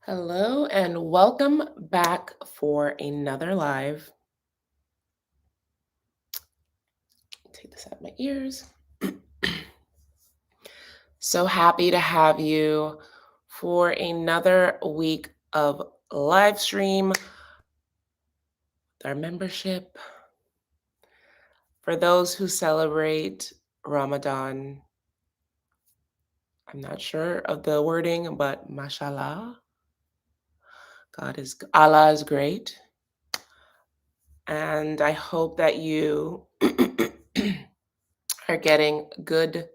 Hello and welcome back for another live. Take this out of my ears. So happy to have you for another week of live stream with our membership. For those who celebrate Ramadan, I'm not sure of the wording, but mashallah, Allah is great. And I hope that you are getting good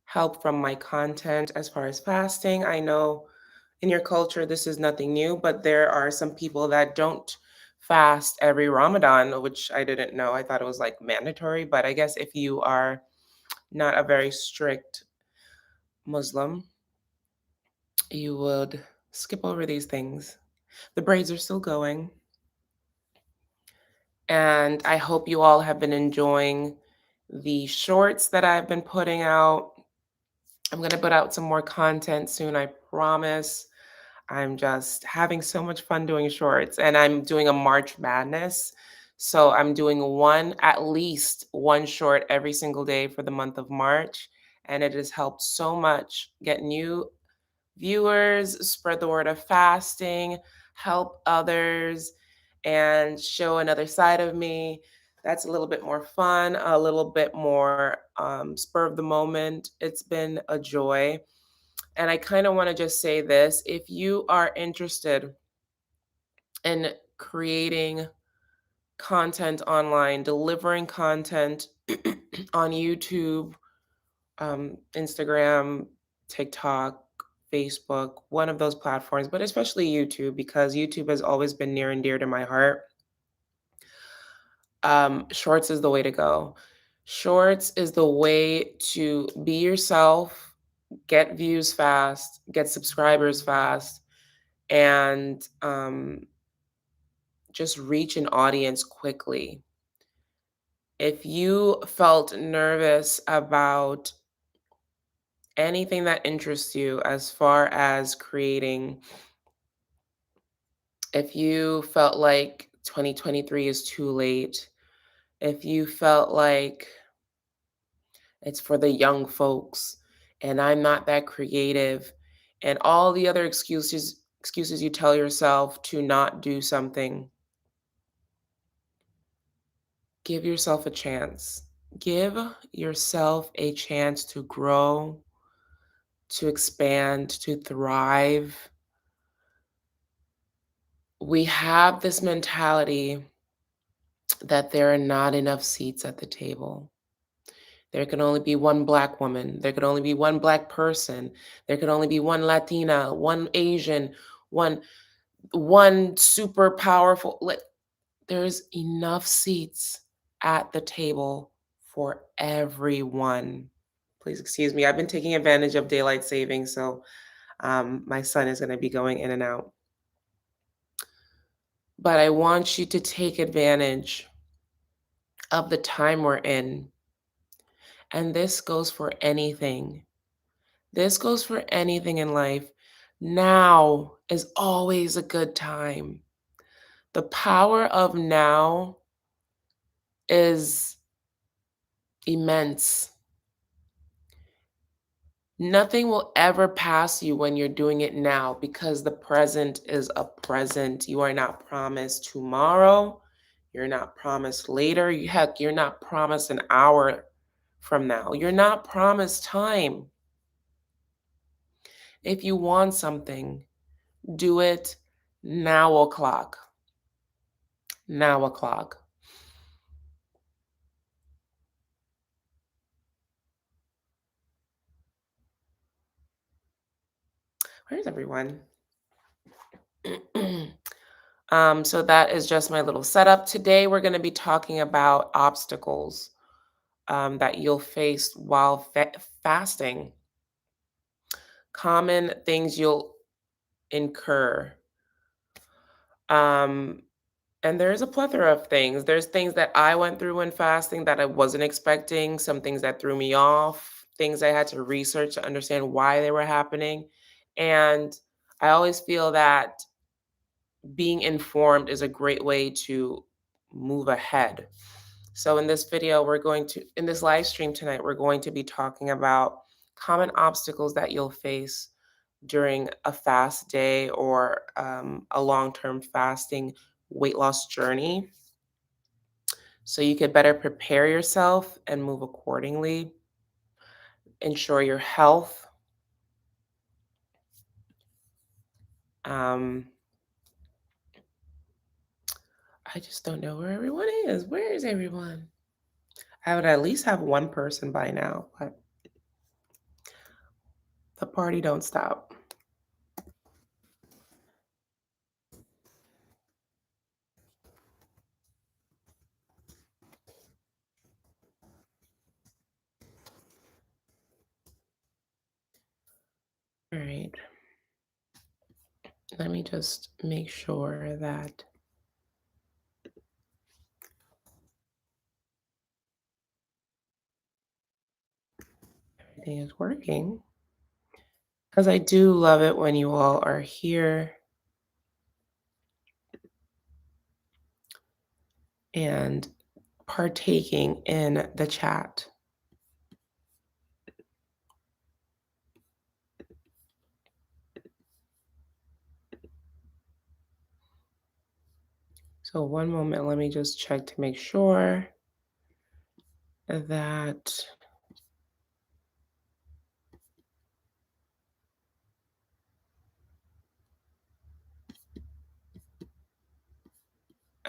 help from my content as far as fasting. I know in your culture this is nothing new, but there are some people that don't fast every Ramadan, which I didn't know. I thought it was like mandatory, but I guess if you are not a very strict Muslim, you would skip over these things. The braids are still going. And I hope you all have been enjoying the shorts that I've been putting out. I'm going to put out some more content soon, I promise. I'm just having so much fun doing shorts, and I'm doing a March Madness. So I'm doing at least one short every single day for the month of March. And it has helped so much get new viewers, spread the word of fasting, help others, and show another side of me. That's a little bit more fun, a little bit more spur of the moment. It's been a joy. And I kind of want to just say this: if you are interested in creating content online, delivering content on YouTube, Instagram, TikTok, Facebook, one of those platforms, but especially YouTube, because YouTube has always been near and dear to my heart. Shorts is the way to go. Shorts is the way to be yourself, get views fast, get subscribers fast, and just reach an audience quickly. If you felt nervous about anything that interests you as far as creating, if you felt like 2023 is too late, if you felt like it's for the young folks and I'm not that creative, and all the other excuses you tell yourself to not do something, give yourself a chance. Give yourself a chance to grow, to expand, to thrive. We have this mentality that there are not enough seats at the table. There can only be one Black woman. There can only be one Black person. There can only be one Latina, one Asian, one super powerful. Like, there's enough seats at the table for everyone. Please excuse me. I've been taking advantage of daylight savings, so my son is going to be going in and out. But I want you to take advantage of the time we're in. And this goes for anything. This goes for anything in life. Now is always a good time. The power of now is immense. Nothing will ever pass you when you're doing it now because the present is a present. You are not promised tomorrow. You're not promised later. Heck, you're not promised an hour from now. You're not promised time. If you want something, do it now o'clock. Now o'clock. Where's everyone? So that is just my little setup. Today, we're going to be talking about obstacles that you'll face while fasting. Common things you'll incur. Um, and there's a plethora of things. There's things that I went through when fasting that I wasn't expecting, some things that threw me off, things I had to research to understand why they were happening. And I always feel that being informed is a great way to move ahead. So in this video, in this live stream tonight, we're going to be talking about common obstacles that you'll face during a fast day or a long-term fasting weight loss journey. So you could better prepare yourself and move accordingly, ensure your health. Um, I just don't know where everyone is. Where is everyone? I would at least have one person by now, but the party don't stop. All right. Let me just make sure that everything is working. Because I do love it when you all are here and partaking in the chat. So one moment, let me just check to make sure that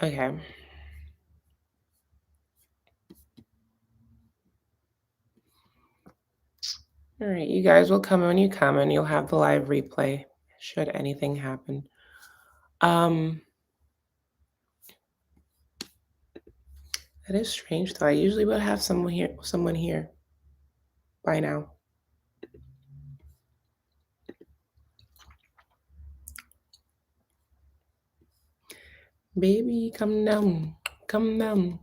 okay. All right, you guys will come when you come and you'll have the live replay should anything happen. Um that is strange though. I usually would have someone here by now. Baby, come down. Come down.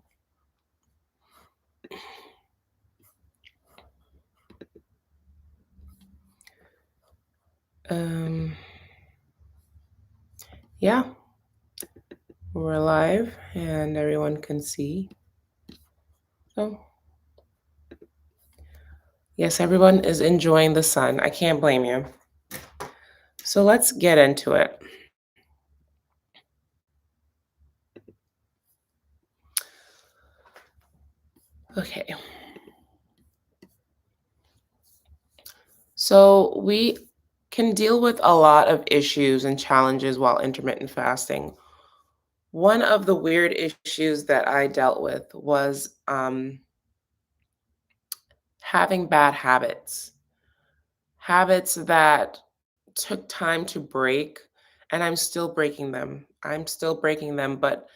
Um yeah, we're live and everyone can see. So yes, everyone is enjoying the sun. I can't blame you. So let's get into it. Okay. So we can deal with a lot of issues and challenges while intermittent fasting. One of the weird issues that I dealt with was having bad habits that took time to break, and I'm still breaking them. But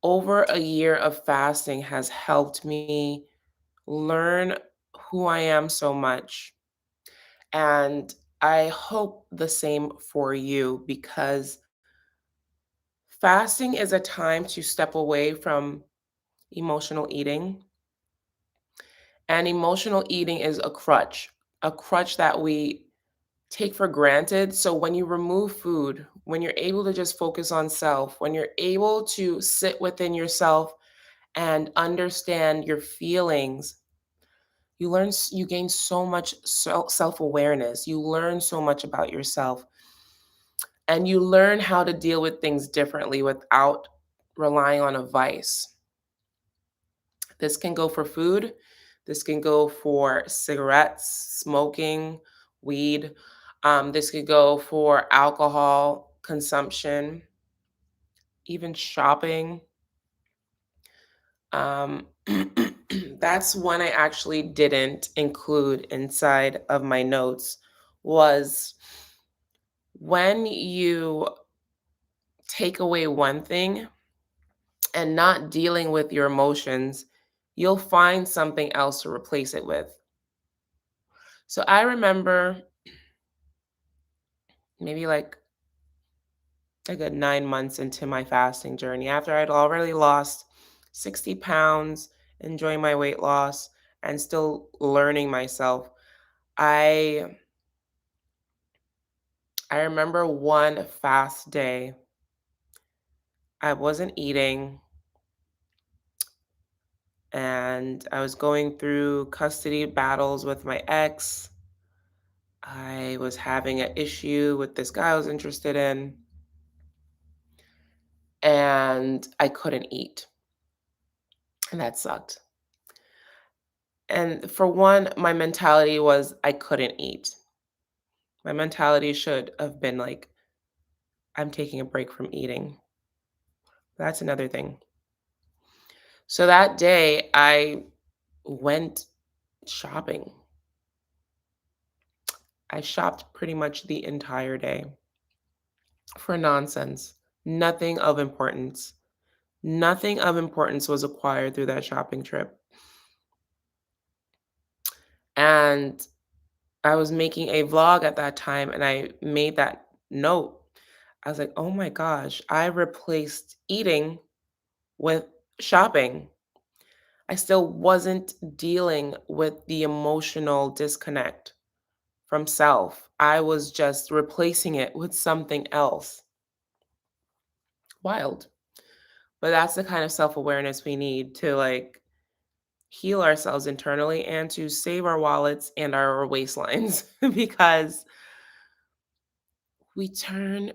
over a year of fasting has helped me learn who I am so much. And I hope the same for you because fasting is a time to step away from emotional eating. And emotional eating is a crutch that we take for granted. So when you remove food, when you're able to just focus on self, when you're able to sit within yourself and understand your feelings, you gain so much self-awareness. You learn so much about yourself and you learn how to deal with things differently without relying on a vice. This can go for food, this can go for cigarettes, smoking, weed. This could go for alcohol consumption, even shopping. Um, that's one I actually didn't include inside of my notes was when you take away one thing and not dealing with your emotions, you'll find something else to replace it with. So I remember maybe like a good 9 months into my fasting journey, after I'd already lost 60 pounds, enjoying my weight loss, and still learning myself, I I remember one fast day, I wasn't eating and I was going through custody battles with my ex. I was having an issue with this guy I was interested in, and I couldn't eat, and that sucked. And for one, my mentality was I couldn't eat. My mentality should have been like, I'm taking a break from eating. That's another thing. So that day, I went shopping. I shopped pretty much the entire day for nonsense. Nothing of importance. Nothing of importance was acquired through that shopping trip. And I was making a vlog at that time and I made that note. I was like, oh my gosh, I replaced eating with shopping. I still wasn't dealing with the emotional disconnect from self. I was just replacing it with something else. Wild. But that's the kind of self-awareness we need to like heal ourselves internally and to save our wallets and our waistlines because we turn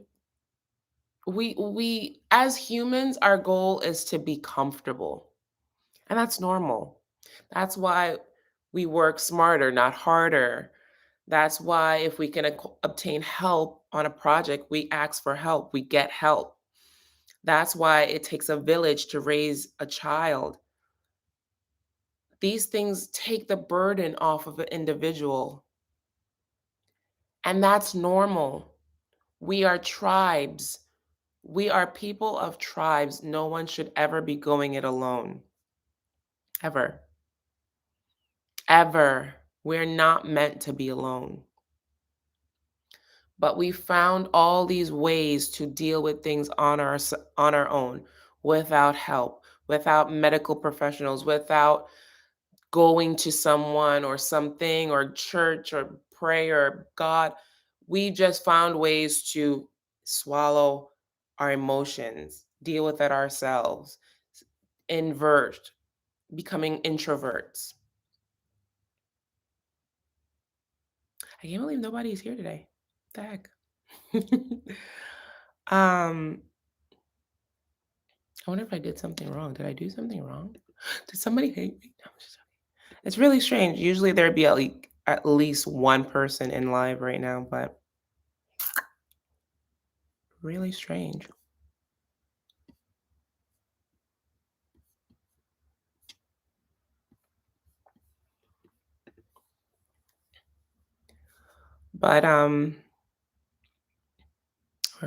we as humans our goal is to be comfortable, and that's normal. That's why we work smarter, not harder. That's why if we can obtain help on a project, we ask for help, we get help. That's why it takes a village to raise a child. These things take the burden off of an individual, and that's normal. We are tribes. We are people of tribes. No one should ever be going it alone. Ever. Ever. We're not meant to be alone. But we found all these ways to deal with things on our own without help, without medical professionals, without going to someone or something or church or prayer or God. We just found ways to swallow our emotions, deal with it ourselves, invert, becoming introverts. I can't believe nobody's here today. What the heck? um, I wonder if I did something wrong. Did I do something wrong? Did somebody hate me? No, I'm just joking. It's really strange. Usually there'd be at least one person in live right now, but really strange. But where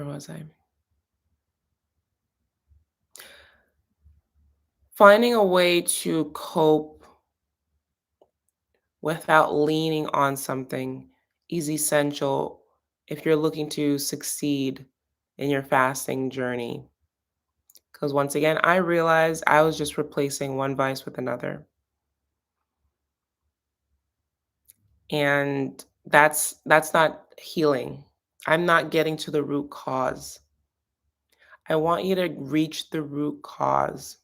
was I? Finding a way to cope without leaning on something is essential if you're looking to succeed in your fasting journey. Because once again, I realized I was just replacing one vice with another. And that's not healing. I'm not getting to the root cause. I want you to reach the root cause.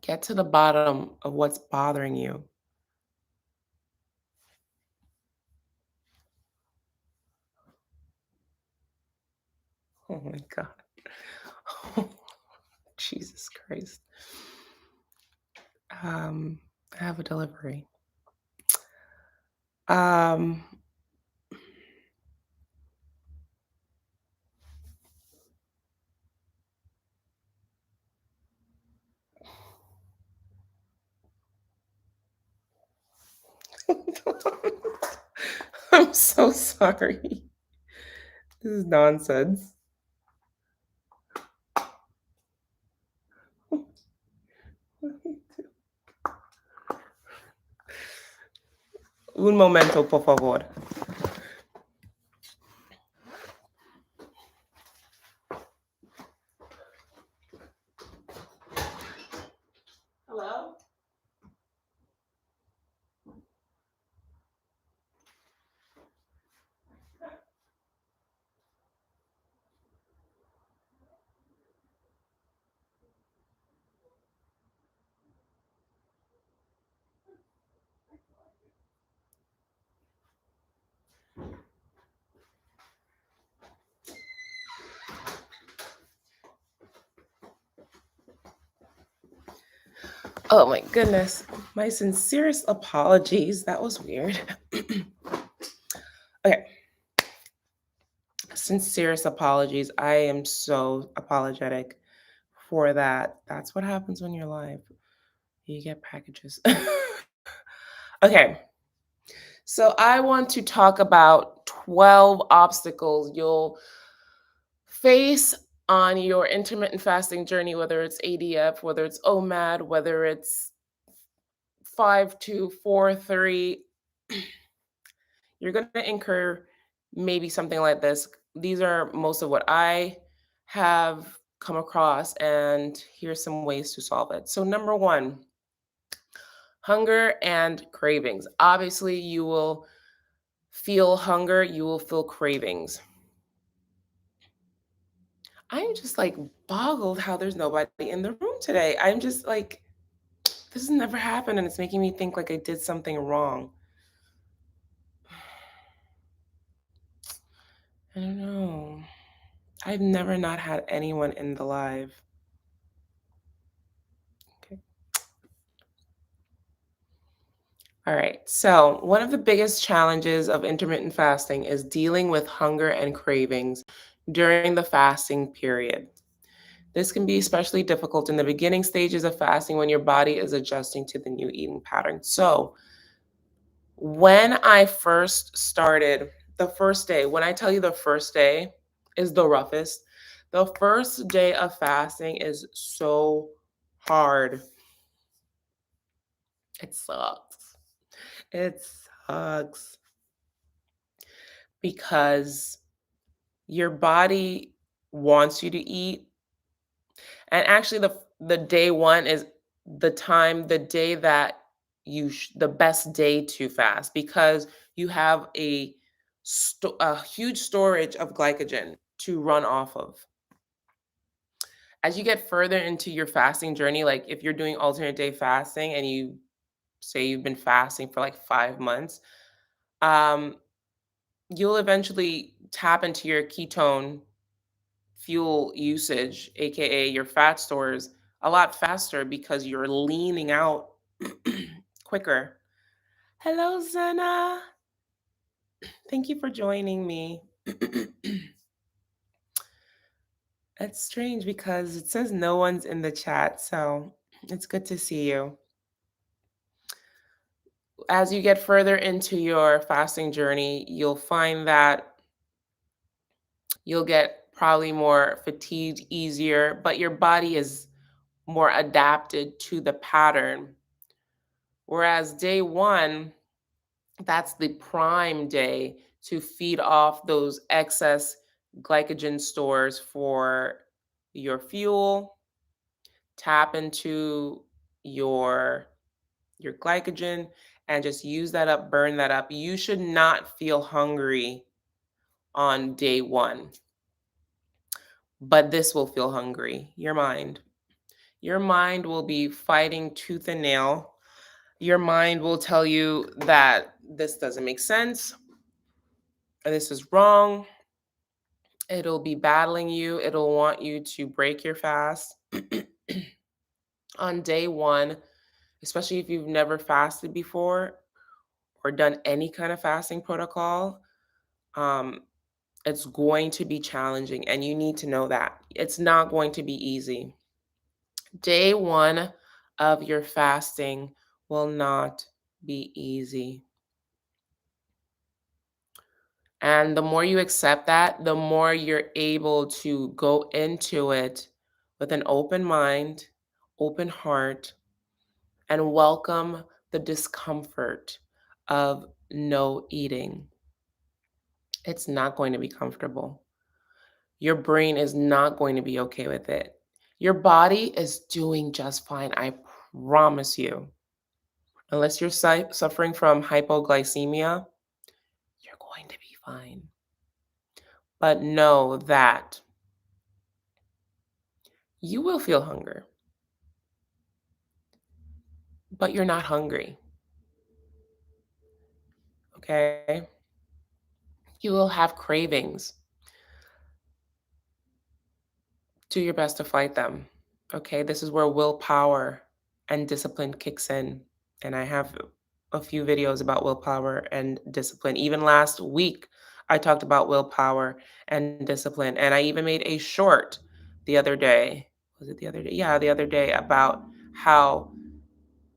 Get to the bottom of what's bothering you. Oh my God. Jesus Christ. Um, I have a delivery. Um, I'm so sorry. This is nonsense. Un momento, por favor. Hello? Oh my goodness. My sincerest apologies. That was weird. Okay. Sincerest apologies. I am so apologetic for that. That's what happens when you're live. You get packages. Okay. So I want to talk about 12 obstacles you'll face on your intermittent fasting journey, whether it's ADF, whether it's OMAD, whether it's 5, 2, 4, 3. You're going to incur maybe something like this. These are most of what I have come across, and here's some ways to solve it. So, number one, hunger and cravings. Obviously, you will feel hunger, you will feel cravings. I'm just like boggled how there's nobody in the room today. I'm just like, this has never happened, and it's making me think like I did something wrong. I don't know. I've never not had anyone in the live. Okay. All right. So, one of the biggest challenges of intermittent fasting is dealing with hunger and cravings during the fasting period. This can be especially difficult in the beginning stages of fasting when your body is adjusting to the new eating pattern. So, when I first started, the first day, when I tell you the first day is the roughest, the first day of fasting is so hard. It sucks. It sucks because your body wants you to eat. And actually the day one is the day that the best day to fast because you have a huge storage of glycogen to run off of. As you get further into your fasting journey, like if you're doing alternate day fasting and you say you've been fasting for like 5 months, um, you'll eventually tap into your ketone fuel usage, aka your fat stores, a lot faster because you're leaning out quicker. Hello, Zena. Thank you for joining me. It's strange because it says no one's in the chat, so it's good to see you. As you get further into your fasting journey, you'll find that you'll get probably more fatigued easier, but your body is more adapted to the pattern. Whereas day one, that's the prime day to feed off those excess glycogen stores for your fuel, tap into your your glycogen and just use that up, burn that up. You should not feel hungry on day one, but this will feel hungry. Your mind. Your mind will be fighting tooth and nail. Your mind will tell you that this doesn't make sense, this is wrong. It'll be battling you. It'll want you to break your fast on day one, especially if you've never fasted before or done any kind of fasting protocol. Um, it's going to be challenging, and you need to know that. It's not going to be easy. Day one of your fasting will not be easy. And the more you accept that, the more you're able to go into it with an open mind, open heart, and welcome the discomfort of no eating. It's not going to be comfortable. Your brain is not going to be okay with it. Your body is doing just fine, I promise you. Unless you're suffering from hypoglycemia, you're going to be fine. But know that you will feel hunger, but you're not hungry. Okay? You will have cravings. Do your best to fight them. Okay? This is where willpower and discipline kicks in. And I have a few videos about willpower and discipline. Even last week, I talked about willpower and discipline. And I even made a short the other day. Was it the other day? Yeah, the other day about how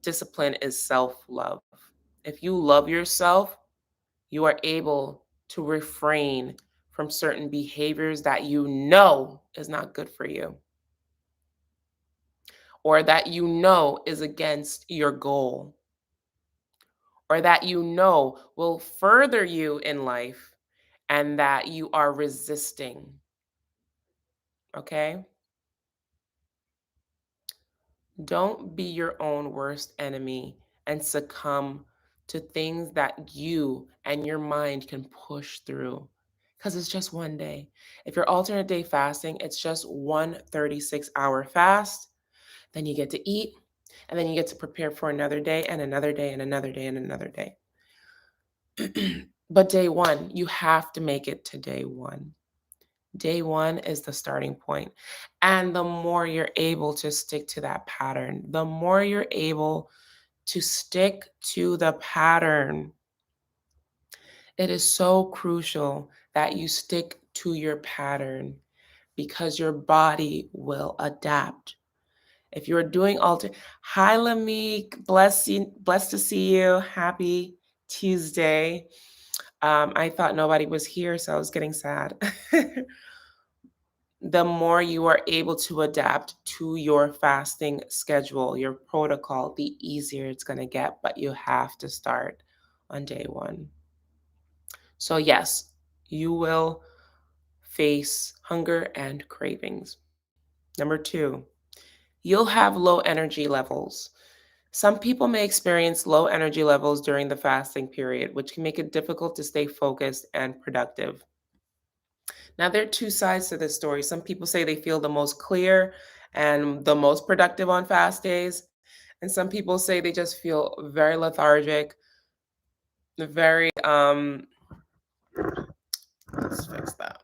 discipline is self love. If you love yourself, you are able to refrain from certain behaviors that you know is not good for you or that you know is against your goal or that you know will further you in life and that you are resisting. Okay? Don't be your own worst enemy and succumb to things that you and your mind can push through because it's just one day. If you're alternate day fasting, it's just one 36-hour fast. Then you get to eat, and then you get to prepare for another day and another day and another day and another day. But day one, you have to make it to day one. Day one is the starting point. And the more you're able to stick to that pattern, the more you're able to stick to the pattern. It is so crucial that you stick to your pattern because your body will adapt. If you're doing hi Lamique, blessed to see you. Happy Tuesday. I thought nobody was here, so I was getting sad. The more you are able to adapt to your fasting schedule, your protocol, the easier it's going to get, but you have to start on day one. So, yes, you will face hunger and cravings. Number two, you'll have low energy levels. Some people may experience low energy levels during the fasting period, which can make it difficult to stay focused and productive. Now, there are two sides to this story. Some people say they feel the most clear and the most productive on fast days. And some people say they just feel very lethargic, very, let's fix that.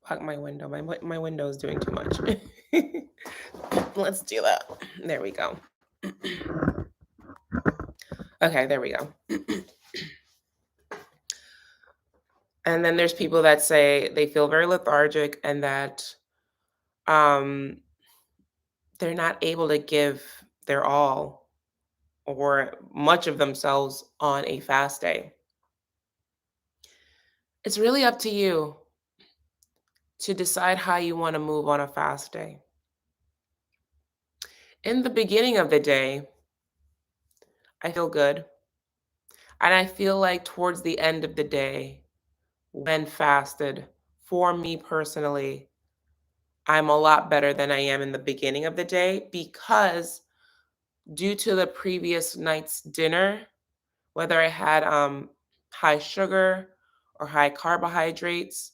Block my window. My window is doing too much. Let's do that. There we go. Okay, there we go. And then there's people that say they feel very lethargic and that um, they're not able to give their all or much of themselves on a fast day. It's really up to you to decide how you want to move on a fast day. In the beginning of the day, I feel good. And I feel like towards the end of the day, when fasted, for me personally, I'm a lot better than I am in the beginning of the day because due to the previous night's dinner, whether I had high sugar or high carbohydrates,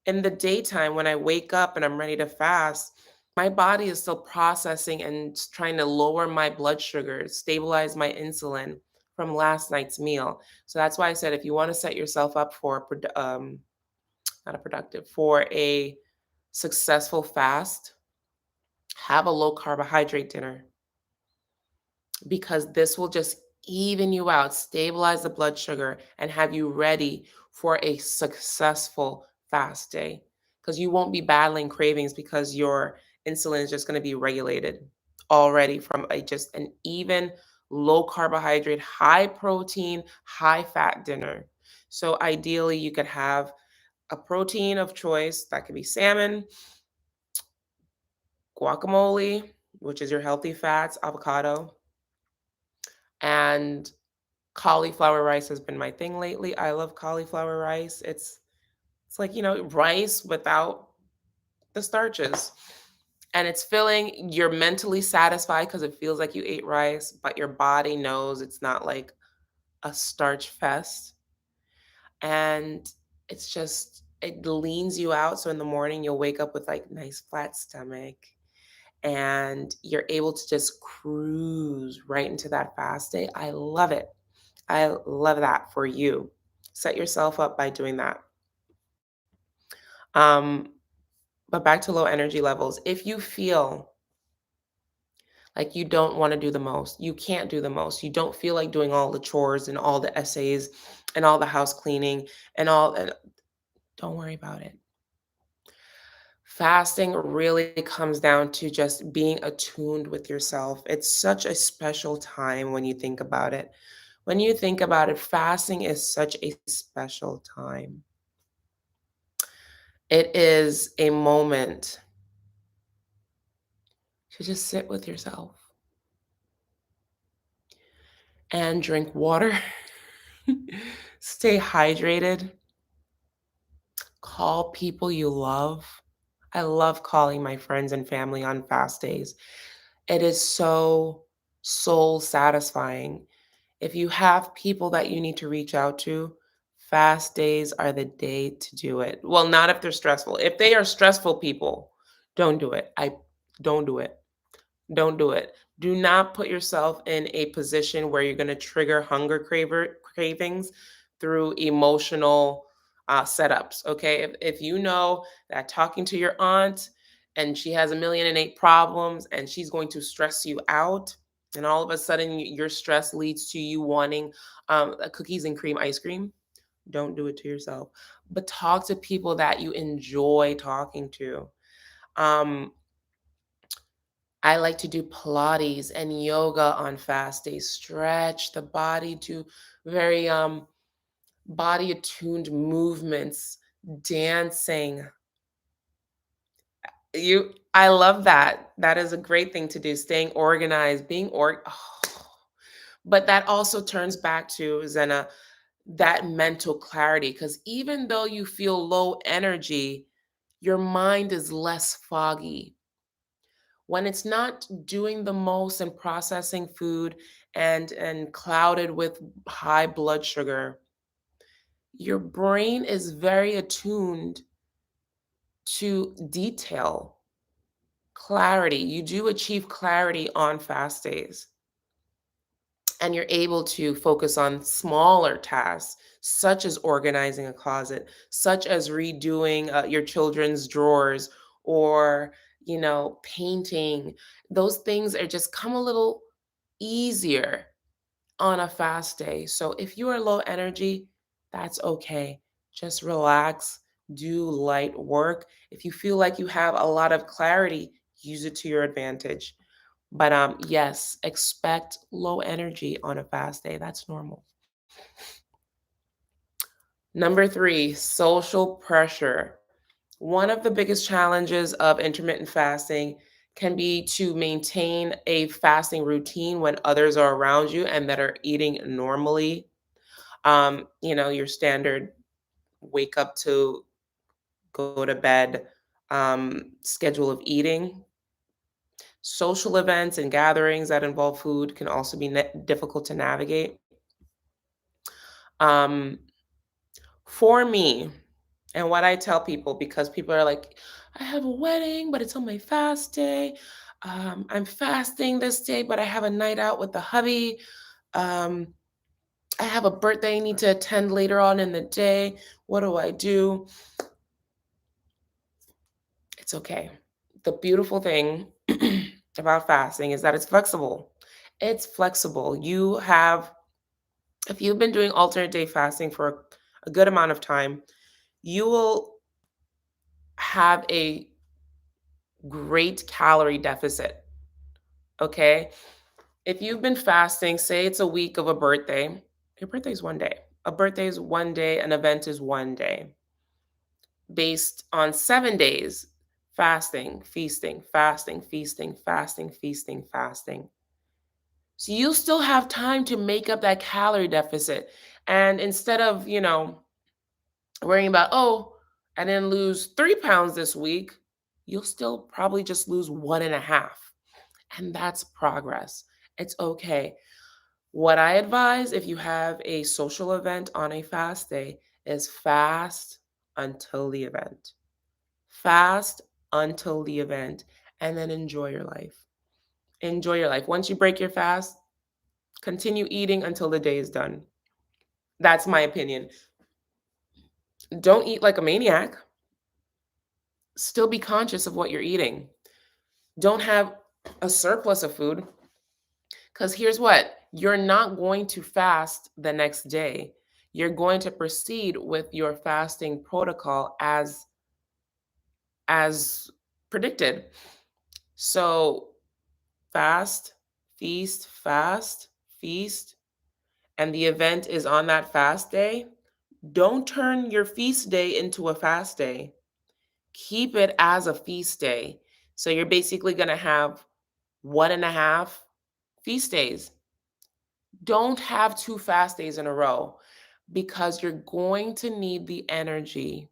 in the daytime when I wake up and I'm ready to fast, my body is still processing and trying to lower my blood sugar, stabilize my insulin from last night's meal. So that's why I said if you want to set yourself up for not a productive, for a successful fast, have a low carbohydrate dinner because this will just even you out, stabilize the blood sugar, and have you ready for a successful fast day. Because you won't be battling cravings because your insulin is just going to be regulated already from just an even low carbohydrate, high protein, high fat dinner. So ideally, you could have a protein of choice that could be salmon, guacamole, which is your healthy fats, avocado, and cauliflower rice has been my thing lately. I love cauliflower rice. It's like, rice without the starches. And it's filling. You're mentally satisfied because it feels like you ate rice, but your body knows it's not like a starch fest. And it leans you out. So in the morning, you'll wake up with like nice flat stomach and you're able to just cruise right into that fast day. I love it. I love that for you. Set yourself up by doing that. Um, But back to low energy levels. If you feel like you don't want to do the most, you can't do the most, you don't feel like doing all the chores and all the essays and all the house cleaning and all, and don't worry about it. Fasting really comes down to just being attuned with yourself. It's such a special time when you think about it. When you think about it, fasting is such a special time. It is a moment to just sit with yourself and drink water, stay hydrated, call people you love. I love calling my friends and family on fast days. It is so soul satisfying. If you have people that you need to reach out to, fast days are the day to do it. Well, not if they're stressful. If they are stressful people, don't do it. I don't do it. Don't do it. Do not put yourself in a position where you're going to trigger cravings through emotional setups. Okay. If you know that talking to your aunt and she has a million and eight problems and she's going to stress you out, and all of a sudden your stress leads to you wanting cookies and cream ice cream, don't do it to yourself. But talk to people that you enjoy talking to. Um, I like to do Pilates and yoga on fast days, stretch the body to very body attuned movements, dancing. I love that. That is a great thing to do, staying organized, But that also turns back to Zena, that mental clarity, cuz even though you feel low energy, your mind is less foggy. When it's not doing the most and processing food and clouded with high blood sugar, your brain is very attuned to detail, clarity. You do achieve clarity on fast days, and you're able to focus on smaller tasks such as organizing a closet, such as redoing your children's drawers, or painting. Those things are just come a little easier on a fast day. So if you are low energy, that's okay. Just relax, do light work. If you feel like you have a lot of clarity, use it to your advantage. But yes, expect low energy on a fast day. That's normal. Number 3, social pressure. One of the biggest challenges of intermittent fasting can be to maintain a fasting routine when others are around you and that are eating normally. Your standard wake up to go to bed schedule of eating. Social events and gatherings that involve food can also be difficult to navigate. Um, for me, and what I tell people, because people are like, I have a wedding, but it's on my fast day. I'm fasting this day, but I have a night out with the hubby. Um, I have a birthday I need to attend later on in the day. What do I do? It's okay. The beautiful thing about fasting is that it's flexible. It's flexible. If you've been doing alternate day fasting for a good amount of time, you will have a great calorie deficit. Okay. If you've been fasting, say it's a week of a birthday, your birthday is one day. A birthday is one day, an event is one day. Based on 7 days, fasting, feasting, fasting, feasting, fasting, feasting, fasting. So you still have time to make up that calorie deficit. And instead of, worrying about, oh, I didn't lose 3 pounds this week, you'll still probably just lose one and a half. And that's progress. It's okay. What I advise if you have a social event on a fast day is fast until the event. Fast until the event, and then enjoy your life. Enjoy your life. Once you break your fast, continue eating until the day is done. That's my opinion. Don't eat like a maniac. still be conscious of what you're eating. Don't have a surplus of food, because here's what, you're not going to fast the next day. You're going to proceed with your fasting protocol as predicted. So fast, fast, feast, and the event is on that fast day. Don't turn your feast day into a fast day. Keep it as a feast day. So you're basically going to have one and a half feast days. Don't have two fast days in a row, because you're going to need the energy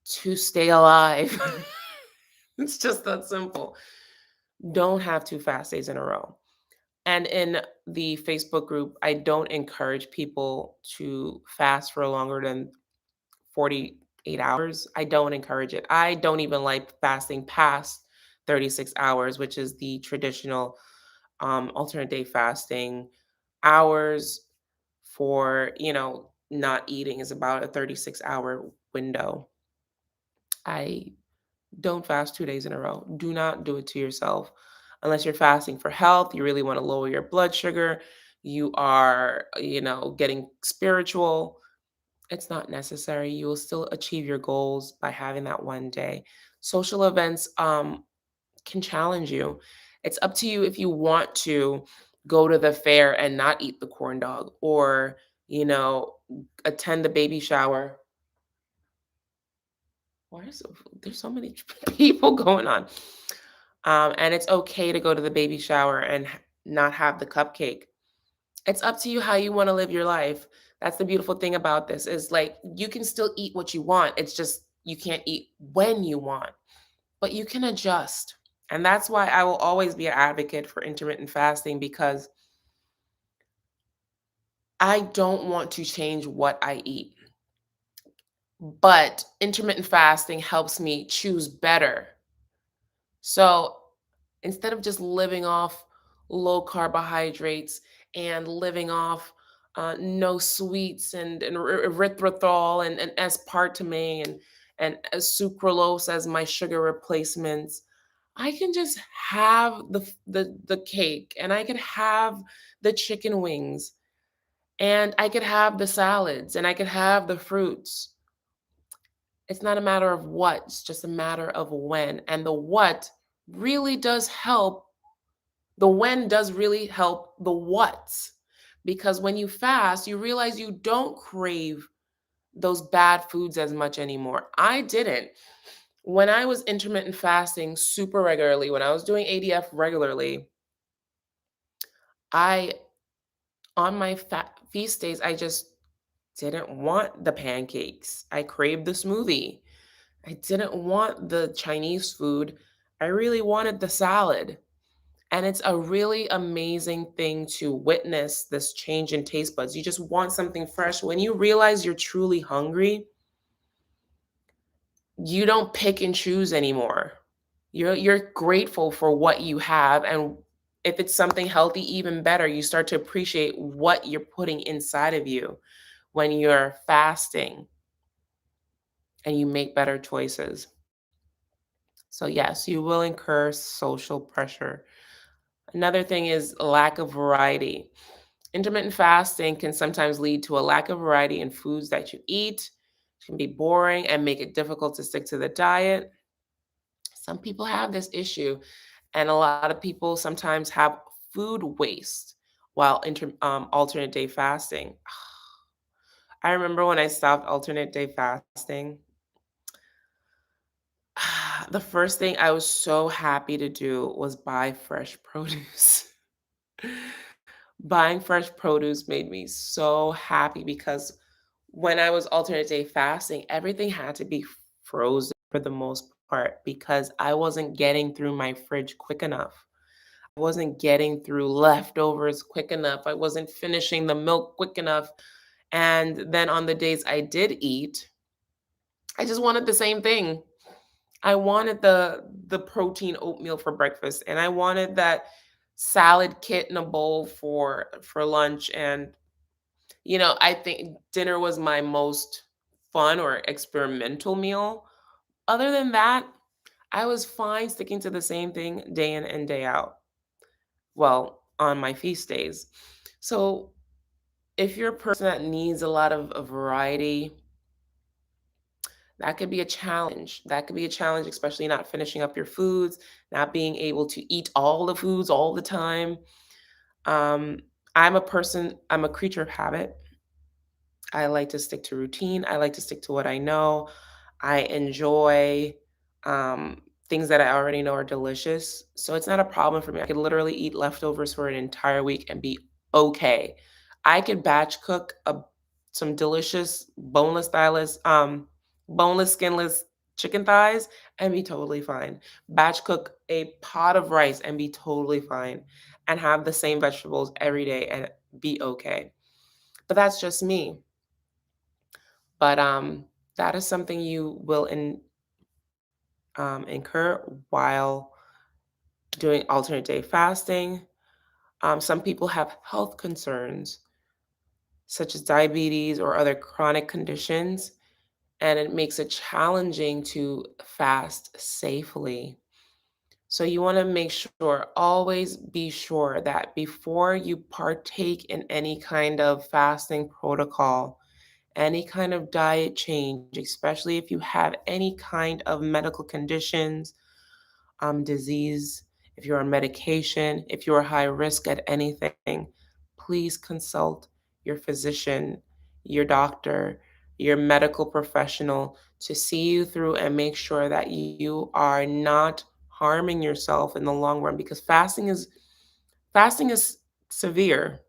to stay alive. It's just that simple. Don't have two fast days in a row. And in the Facebook group, I don't encourage people to fast for longer than 48 hours. I don't encourage it. I don't even like fasting past 36 hours, which is the traditional alternate day fasting. Hours for, not eating is about a 36-hour window. I don't fast 2 days in a row. Do not do it to yourself. Unless you're fasting for health, you really want to lower your blood sugar, you are, getting spiritual. It's not necessary. You will still achieve your goals by having that one day. Social events can challenge you. It's up to you if you want to go to the fair and not eat the corn dog, or, you know, attend the baby shower. Why is there's so many people going on? And it's okay to go to the baby shower and not have the cupcake. It's up to you how you want to live your life. That's the beautiful thing about this, is like you can still eat what you want. It's just you can't eat when you want, but you can adjust. And that's why I will always be an advocate for intermittent fasting, because I don't want to change what I eat. But intermittent fasting helps me choose better. So instead of just living off low carbohydrates and living off no sweets and erythritol and aspartame and sucralose as my sugar replacements, I can just have the cake, and I could have the chicken wings, and I could have the salads, and I could have the fruits. It's not a matter of what, it's just a matter of when. And the what really does help. The when does really help the what's. Because when you fast, you realize you don't crave those bad foods as much anymore. I didn't. When I was intermittent fasting super regularly, when I was doing ADF regularly, I, on my feast days, I just didn't want the pancakes. I craved the smoothie. I didn't want the Chinese food. I really wanted the salad. And it's a really amazing thing to witness this change in taste buds. You just want something fresh. When you realize you're truly hungry, you don't pick and choose anymore. You're grateful for what you have, and if it's something healthy, even better. You start to appreciate what you're putting inside of you when you're fasting, and you make better choices. So yes, you will incur social pressure. Another thing is lack of variety. Intermittent fasting can sometimes lead to a lack of variety in foods that you eat. It can be boring and make it difficult to stick to the diet. Some people have this issue, and a lot of people sometimes have food waste while alternate day fasting. I remember when I stopped alternate day fasting, the first thing I was so happy to do was buy fresh produce. Buying fresh produce made me so happy, because when I was alternate day fasting, everything had to be frozen for the most part, because I wasn't getting through my fridge quick enough. I wasn't getting through leftovers quick enough. I wasn't finishing the milk quick enough. And then on the days I did eat, I just wanted the same thing. I wanted the protein oatmeal for breakfast, and I wanted that salad kit in a bowl for lunch. And I think dinner was my most fun or experimental meal. Other than that, I was fine sticking to the same thing day in and day out. Well, on my feast days. So if you're a person that needs a lot of a variety, that could be a challenge. That could be a challenge, especially not finishing up your foods, not being able to eat all the foods all the time. Um, I'm a creature of habit. I like to stick to routine. I like to stick to what I know. I enjoy things that I already know are delicious. So it's not a problem for me. I could literally eat leftovers for an entire week and be okay. I could batch cook some delicious boneless, skinless chicken thighs and be totally fine. Batch cook a pot of rice and be totally fine. And have the same vegetables every day and be okay. But that's just me. But that is something you will incur while doing alternate day fasting. Some people have health concerns, such as diabetes or other chronic conditions, and it makes it challenging to fast safely. So, you want to make sure, always be sure that before you partake in any kind of fasting protocol, any kind of diet change, especially if you have any kind of medical conditions, disease, if you're on medication, if you're high risk at anything, please consult your physician, your doctor, your medical professional to see you through and make sure that you are not harming yourself in the long run because fasting is severe.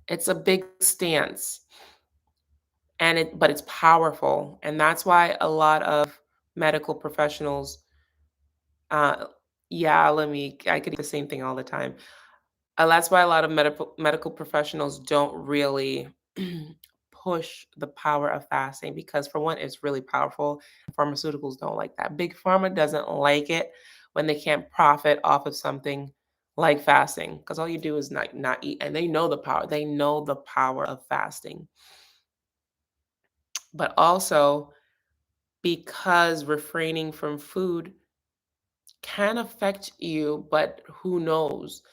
It's a big stance but it's powerful, and that's why a lot of medical professionals uh yeah, I could do the same thing all the time. That's why a lot of medical professionals don't really push the power of fasting because for one it's really powerful. Pharmaceuticals don't like that. Big pharma doesn't like it when they can't profit off of something like fasting because all you do is not eat, and they know the power of fasting. But also because refraining from food can affect you, but who knows?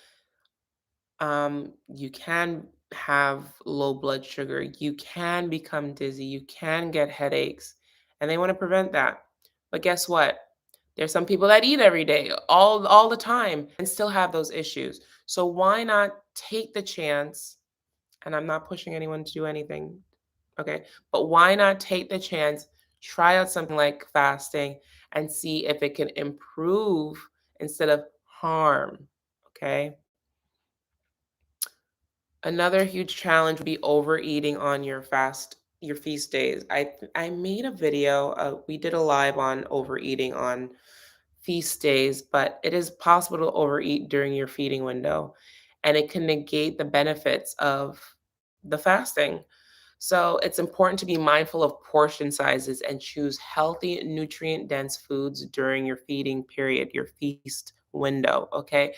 You can have low blood sugar, you can become dizzy, you can get headaches, and they want to prevent that. But guess what? There's some people that eat every day, all the time, and still have those issues. So why not take the chance? And I'm not pushing anyone to do anything. Okay. But why not take the chance, try out something like fasting and see if it can improve instead of harm? Okay. Another huge challenge would be overeating on your feast days. I made a video, we did a live on overeating on feast days, but it is possible to overeat during your feeding window and it can negate the benefits of the fasting. So it's important to be mindful of portion sizes and choose healthy, nutrient dense foods during your feeding period, your feast window. Okay.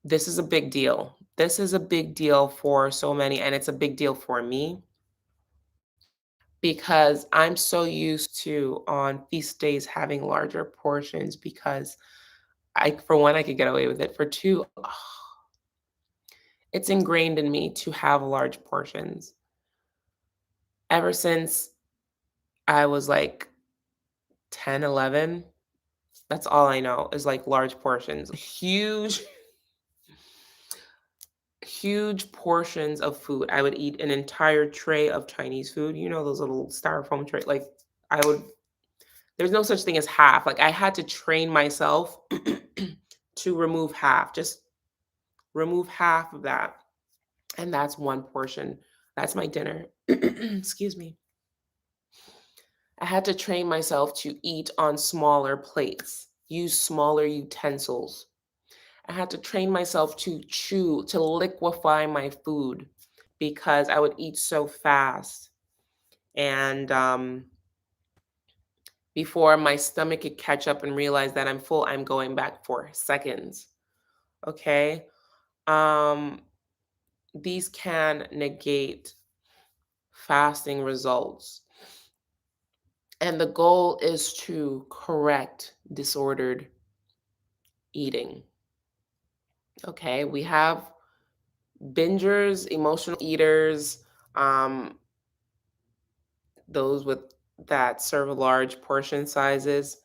This is a big deal. This is a big deal for so many, and it's a big deal for me because I'm so used to on feast days having larger portions because for one, I could get away with it. For two, it's ingrained in me to have large portions. Ever since I was like 10, 11. That's all I know is like large portions. Huge portions of food. I would eat an entire tray of Chinese food. You know those little styrofoam tray. Like I would. There's no such thing as half. Like I had to train myself to remove half. Just remove half of that, and that's one portion. That's my dinner. Excuse me. I had to train myself to eat on smaller plates, use smaller utensils. I had to train myself to chew, to liquefy my food because I would eat so fast. And before my stomach could catch up and realize that I'm full, I'm going back for seconds. Okay. Um, these can negate fasting results. And the goal is to correct disordered eating. Okay, we have bingers, emotional eaters, um, those with that serve large portion sizes.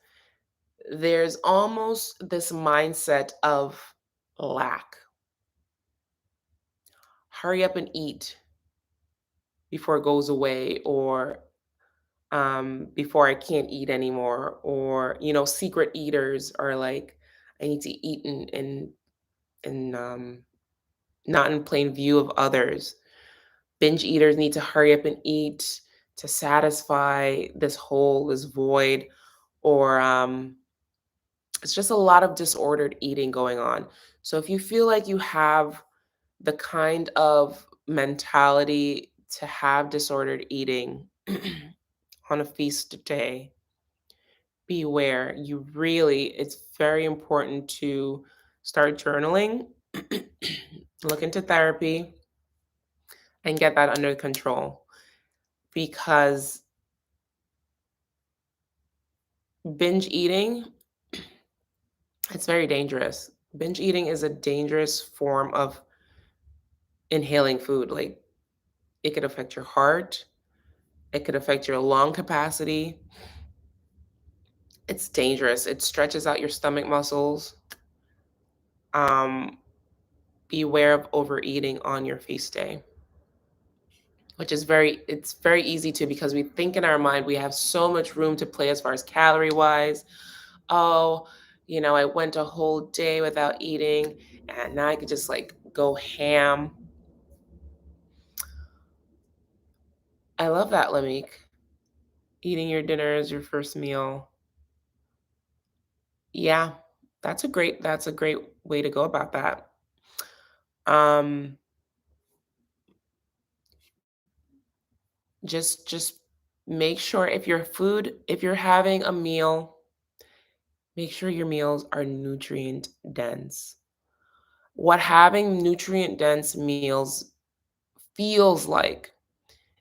There's almost this mindset of lack. Hurry up and eat before it goes away, or before I can't eat anymore, or secret eaters are like, I need to eat in not in plain view of others. Binge eaters need to hurry up and eat to satisfy this hole, this void, or it's just a lot of disordered eating going on. So if you feel like you have the kind of mentality to have disordered eating on a feast day, beware. It's very important to start journaling, look into therapy, and get that under control, because binge eating, it's very dangerous. Binge eating is a dangerous form of inhaling food. Like, it could affect your heart, it could affect your lung capacity. It's dangerous. It stretches out your stomach muscles. Um, Beware of overeating on your feast day, which is it's very easy to, because we think in our mind we have so much room to play as far as calorie wise. Oh, I went a whole day without eating and now I could just like go ham. I love that, Lamik. Eating your dinner as your first meal. Yeah, that's a great way to go about that. Um, just make sure, if you're having a meal, make sure your meals are nutrient dense. What having nutrient dense meals feels like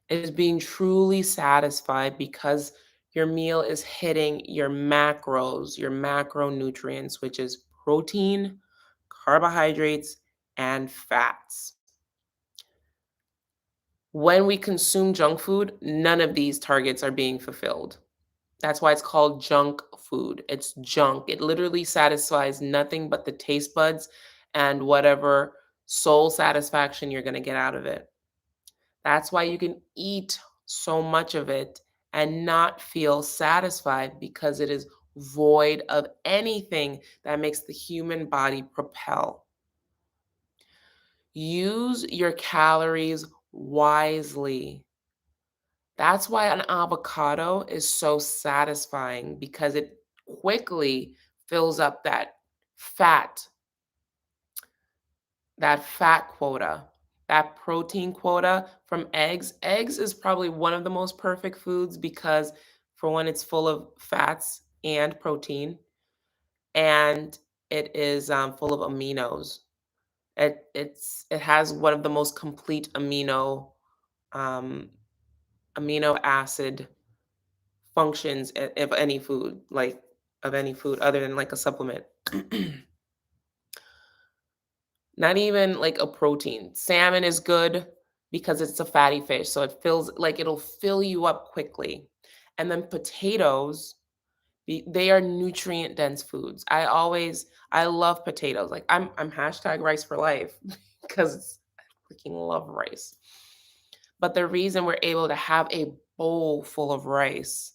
is being truly satisfied, because your meal is hitting your macros, your macronutrients, which is protein, carbohydrates, and fats. When we consume junk food, none of these targets are being fulfilled. That's why it's called junk food. It's junk. It literally satisfies nothing but the taste buds and whatever soul satisfaction you're going to get out of it. That's why you can eat so much of it and not feel satisfied, because it is void of anything that makes the human body propel. Use your calories wisely. That's why an avocado is so satisfying, because it quickly fills up fat, that fat quota, that protein quota from eggs. Eggs is probably one of the most perfect foods, because for one, it's full of fats and protein, and it is full of aminos. It has one of the most complete um, amino acid functions of any food, like of any food other than like a supplement. Not even like a protein. Salmon is good because it's a fatty fish, so it'll fill you up quickly. And then potatoes, they are nutrient dense foods. I love potatoes. Like, I'm hashtag rice for life because I freaking love rice. But the reason we're able to have a bowl full of rice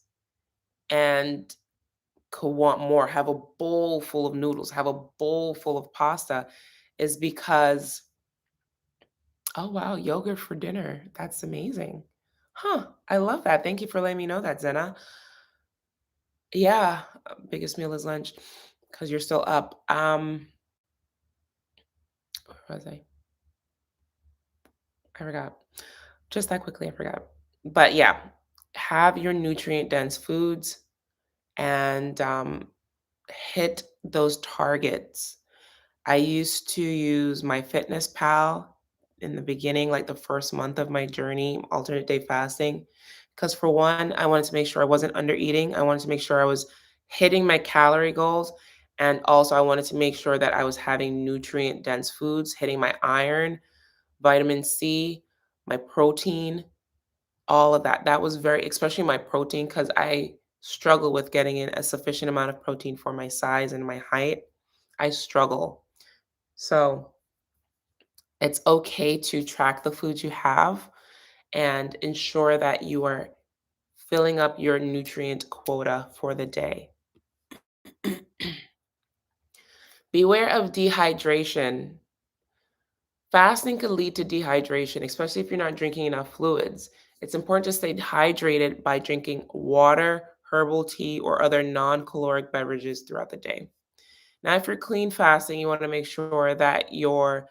and could want more, have a bowl full of noodles, have a bowl full of pasta, is because, oh wow, yogurt for dinner. That's amazing. Huh. I love that. Thank you for letting me know that, Zena. Yeah, biggest meal is lunch because you're still up. Where was I? I forgot. Just that quickly, I forgot. But yeah, have your nutrient dense foods and hit those targets. I used to use my Fitness Pal in the beginning, like the first month of my journey, alternate day fasting, Because for one, I wanted to make sure I wasn't under eating. I wanted to make sure I was hitting my calorie goals. And also, I wanted to make sure that I was having nutrient dense foods, hitting my iron, vitamin C, my protein, all of that. That was very, especially my protein, because I struggle with getting in a sufficient amount of protein for my size and my height. I struggle. So it's okay to track the foods you have and ensure that you are filling up your nutrient quota for the day. Beware of dehydration. Fasting can lead to dehydration, especially if you're not drinking enough fluids. It's important to stay hydrated by drinking water, herbal tea, or other non caloric beverages throughout the day. Now, if you're clean fasting, you want to make sure that your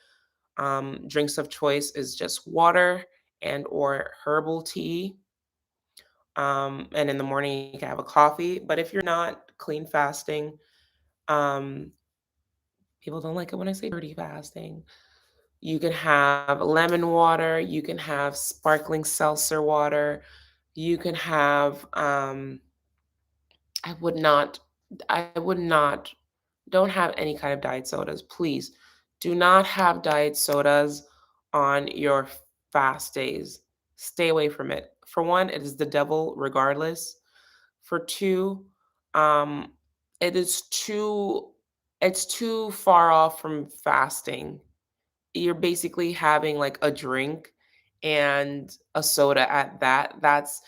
drinks of choice is just water and or herbal tea. And in the morning, you can have a coffee. But if you're not clean fasting, um, people don't like it when I say dirty fasting. You can have lemon water, you can have sparkling seltzer water, you can have I would not I would not don't have any kind of diet sodas, please. Do not have diet sodas on your fast days. Stay away from it. For one, it is the devil regardless. For two, um it is too it's too far off from fasting. You're basically having like a drink and a soda at that. That's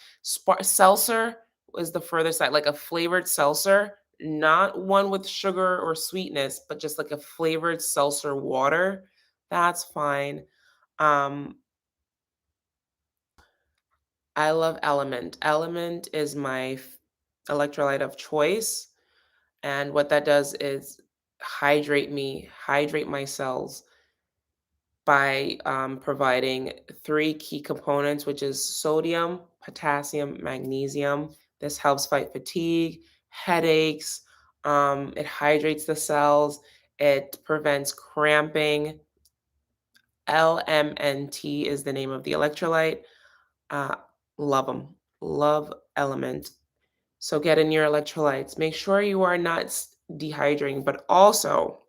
seltzer is the furthest side, like a flavored seltzer, not one with sugar or sweetness, but just like a flavored seltzer water. That's fine. Um, I love Element. Element is my electrolyte of choice. And what that does is hydrate my cells by providing three key components, which is sodium, potassium, magnesium. This helps fight fatigue, headaches. It hydrates the cells. It prevents cramping. LMNT is the name of the electrolyte. Uh, love them. Love Element. So get in your electrolytes. Make sure you are not dehydrating, but also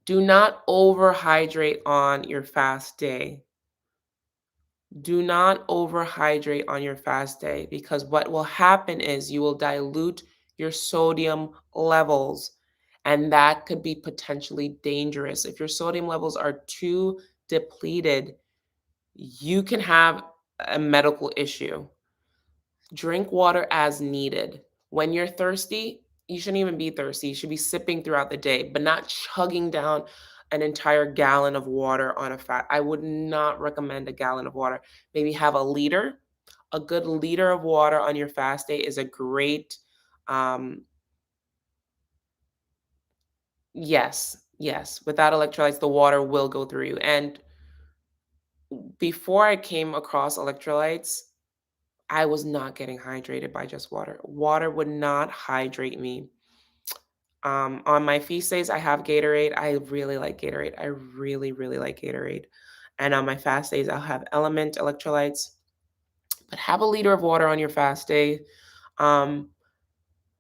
do not overhydrate on your fast day. Do not overhydrate on your fast day because what will happen is you will dilute your sodium levels, and that could be potentially dangerous. If your sodium levels are too depleted, you can have a medical issue. Drink water as needed. When you're thirsty, you shouldn't even be thirsty. You should be sipping throughout the day, but not chugging down an entire gallon of water on a fat. I would not recommend a gallon of water. Maybe have a liter. A good liter of water on your fast day is a great um yes. Without electrolytes, the water will go through you. And before I came across electrolytes, I was not getting hydrated by just water. Water would not hydrate me. On my feast days, I have Gatorade. I really like Gatorade. I really like Gatorade. And on my fast days, I'll have Element electrolytes. But have a liter of water on your fast day. Um,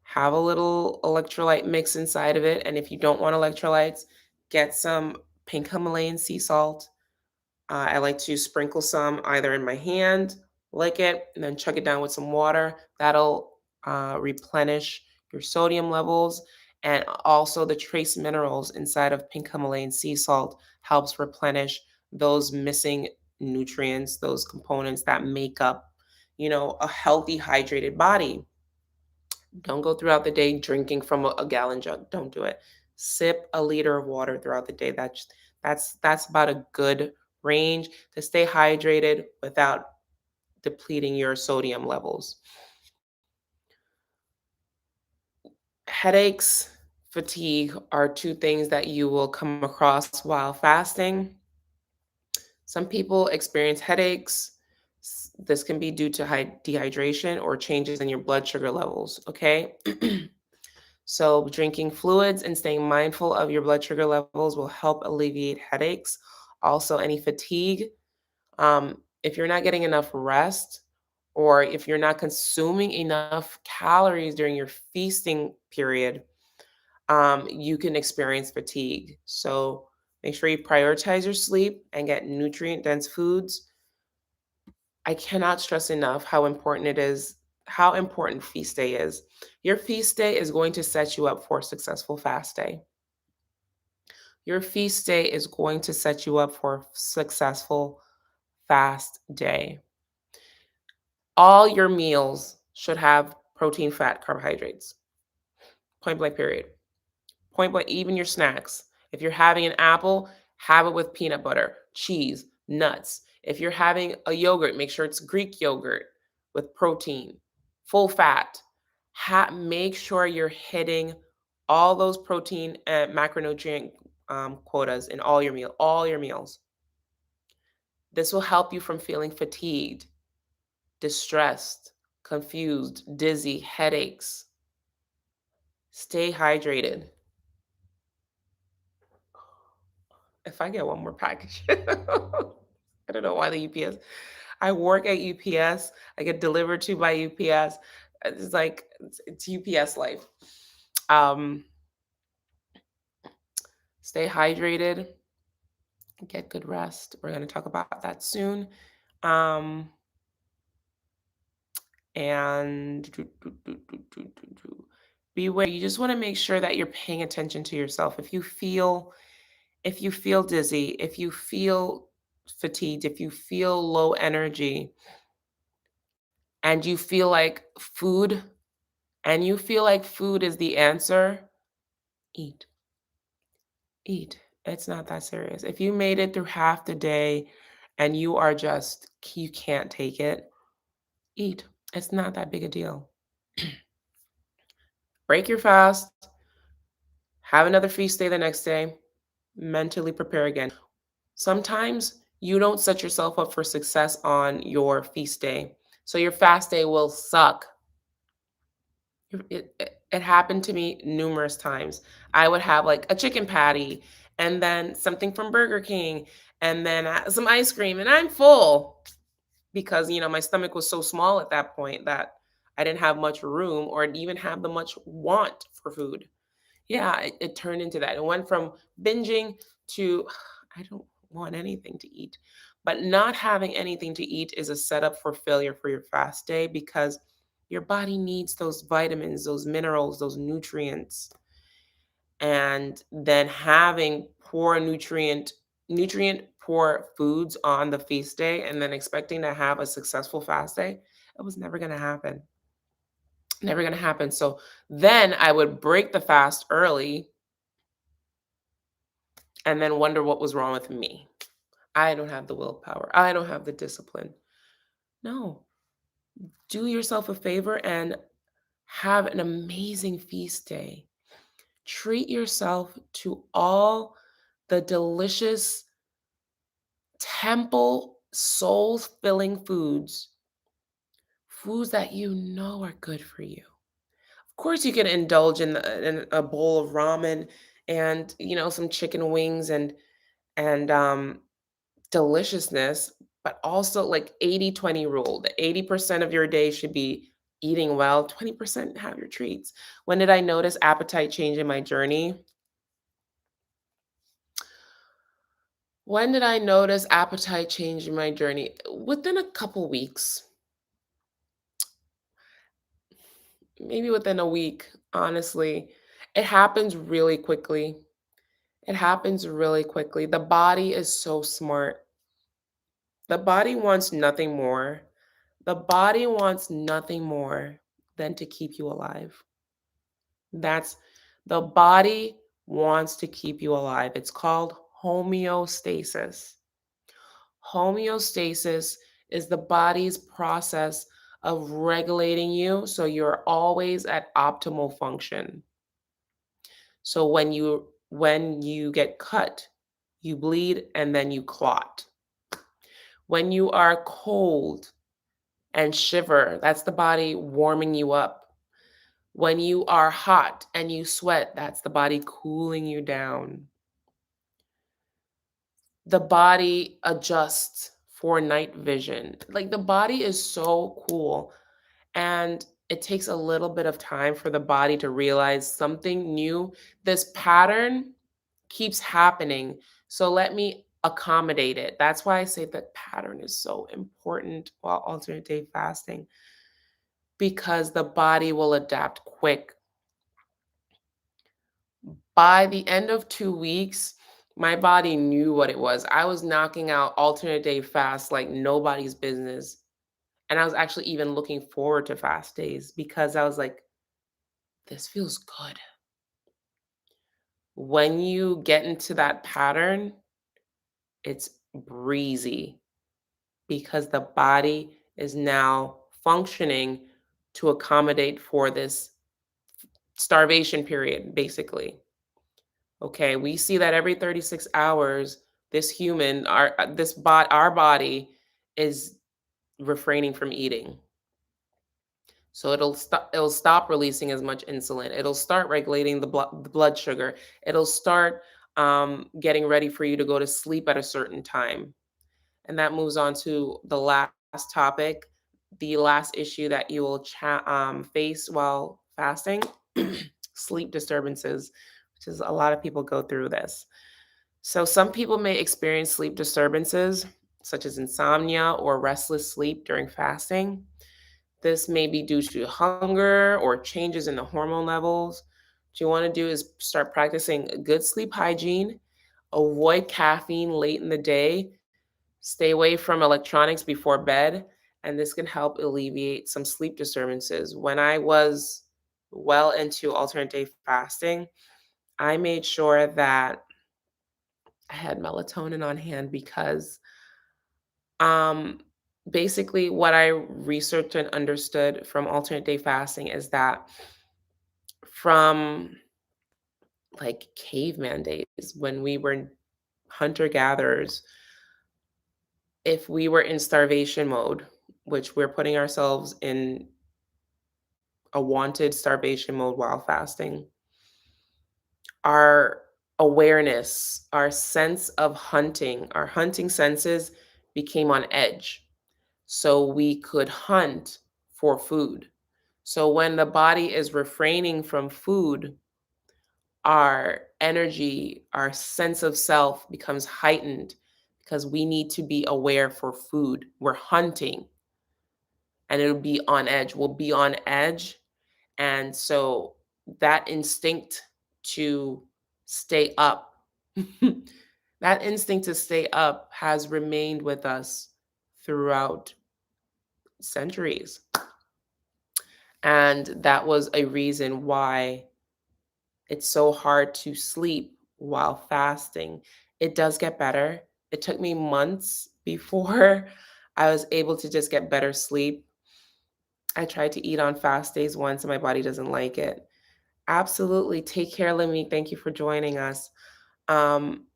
have a little electrolyte mix inside of it. And if you don't want electrolytes, get some pink Himalayan sea salt. I like to sprinkle some either in my hand, lick it, and then chug it down with some water. That'll replenish your sodium levels. And also, the trace minerals inside of pink Himalayan sea salt helps replenish those missing nutrients, those components that make up, a healthy, hydrated body. Don't go throughout the day drinking from a gallon jug. Don't do it. Sip a liter of water throughout the day. That's about a good range to stay hydrated without depleting your sodium levels. Headaches, fatigue are two things that you will come across while fasting. Some people experience headaches. This can be due to dehydration or changes in your blood sugar levels, okay? So, drinking fluids and staying mindful of your blood sugar levels will help alleviate headaches. Also, any fatigue. If you're not getting enough rest or if you're not consuming enough calories during your feasting period, you can experience fatigue. So make sure you prioritize your sleep and get nutrient dense foods. I cannot stress enough how important it is, how important feast day is. Your feast day is going to set you up for a successful fast day. Your feast day is going to set you up for a successful fast day. All your meals should have protein, fat, carbohydrates. Point blank, period. Point blank, even your snacks. If you're having an apple, have it with peanut butter, cheese, nuts. If you're having a yogurt, make sure it's Greek yogurt with protein, full fat. Make sure you're hitting all those protein and macronutrient quotas in all your meals. This will help you from feeling fatigued, distressed, confused, dizzy, headaches. Stay hydrated. If I get one more package, I don't know why the UPS. I work at UPS. I get delivered to by UPS. It's like it's UPS life. Um, Stay hydrated. Get good rest. We're going to talk about that soon. Um, and beware. You just want to make sure that you're paying attention to yourself. If you feel dizzy, if you feel fatigued, if you feel low energy, and you feel like food is the answer, eat. Eat. It's not that serious. If you made it through half the day and you can't take it, eat. It's not that big a deal. Break your fast, have another feast day the next day, mentally prepare again. Sometimes you don't set yourself up for success on your feast day. So your fast day will suck. It happened to me numerous times. I would have like a chicken patty and then something from Burger King and then some ice cream, and I'm full because, my stomach was so small at that point that I didn't have much room or even have the much want for food. Yeah, it turned into that. It went from binging to I don't want anything to eat. But not having anything to eat is a setup for failure for your fast day because your body needs those vitamins, those minerals, those nutrients. And then having nutrient poor foods on the feast day and then expecting to have a successful fast day, it was never going to happen. Never going to happen. So then I would break the fast early and then wonder what was wrong with me. I don't have the willpower. I don't have the discipline. No, do yourself a favor and have an amazing feast day. Treat yourself to all the delicious, temple, soul filling foods that you know are good for you. Of course, you can indulge in a bowl of ramen and some chicken wings and deliciousness, but also like 80-20 rule. The 80% of your day should be eating well, 20% have your treats. When did I notice appetite change in my journey? When did I notice appetite change in my journey? Within a couple weeks, maybe within a week, honestly. It happens really quickly. It happens really quickly. The body is so smart. The body wants nothing more. The body wants nothing more than to keep you alive. That's the body wants to keep you alive. It's called homeostasis. Homeostasis is the body's process of regulating you so you're always at optimal function. So when you get cut, you bleed and then you clot. When you are cold and shiver, that's the body warming you up. When you are hot and you sweat, that's the body cooling you down. The body adjusts for night vision. Like the body is so cool. And it takes a little bit of time for the body to realize something new. This pattern keeps happening. So let me accommodate it. That's why I say that pattern is so important while alternate day fasting, because the body will adapt quick. By the end of 2 weeks, my body knew what it was. I was knocking out alternate day fast like nobody's business. And I was actually even looking forward to fast days because I was like, this feels good. When you get into that pattern, it's breezy because the body is now functioning to accommodate for this starvation period, basically. Okay, we see that every 36 hours, this human, our body is refraining from eating. So it'll stop releasing as much insulin. It'll start regulating the blood sugar. It'll start getting ready for you to go to sleep at a certain time. And that moves on to the last topic, the last issue that you will face while fasting, sleep disturbances, which is a lot of people go through this. So some people may experience sleep disturbances, such as insomnia or restless sleep during fasting. This may be due to hunger or changes in the hormone levels. What you want to do is start practicing good sleep hygiene, avoid caffeine late in the day, stay away from electronics before bed, and this can help alleviate some sleep disturbances. When I was well into alternate day fasting, I made sure that I had melatonin on hand because um basically what I researched and understood from alternate day fasting is that from like caveman days when we were hunter gatherers, if we were in starvation mode, which we're putting ourselves in a wanted starvation mode while fasting, our awareness, our sense of hunting, our hunting senses became on edge. So we could hunt for food. So when the body is refraining from food, our energy, our sense of self becomes heightened because we need to be aware for food. We're hunting and it'll be on edge. We'll be on edge. And so that instinct to stay up, that instinct to stay up has remained with us throughout centuries. And that was a reason why it's so hard to sleep while fasting. It does get better. It took me months before I was able to just get better sleep. I tried to eat on fast days once and my body doesn't like it. Absolutely. Take care, Lemmy. Thank you for joining us. Um,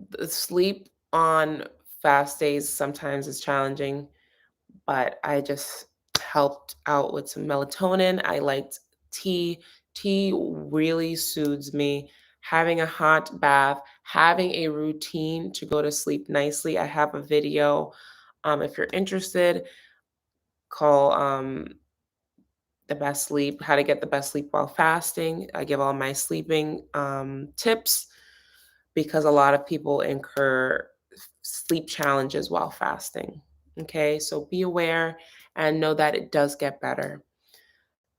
the sleep on fast days sometimes is challenging, but I just helped out with some melatonin. I liked tea. Tea really soothes me. Having a hot bath, having a routine to go to sleep nicely. I have a video. If you're interested, call the best sleep, how to get the best sleep while fasting. I give all my sleeping tips because a lot of people incur sleep challenges while fasting. Okay, so be aware and know that it does get better.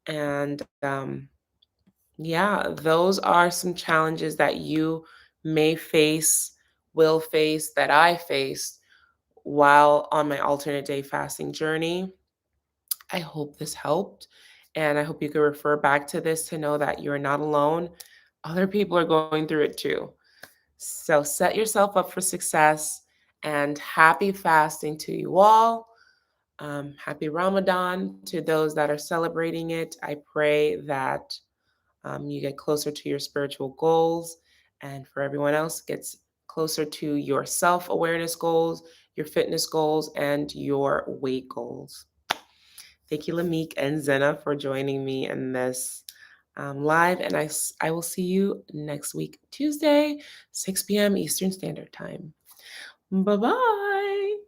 And yeah, those are some challenges that you may face, will face, that I faced while on my alternate day fasting journey. I hope this helped. And I hope you can refer back to this to know that you're not alone. Other people are going through it too. So set yourself up for success and happy fasting to you all. Happy Ramadan to those that are celebrating it. I pray that you get closer to your spiritual goals, and for everyone else, gets closer to your self awareness goals, your fitness goals, and your weight goals. Thank you, Lamik and Zena, for joining me in this live. And I will see you next week, Tuesday, 6 p.m. Eastern Standard Time. Bye bye.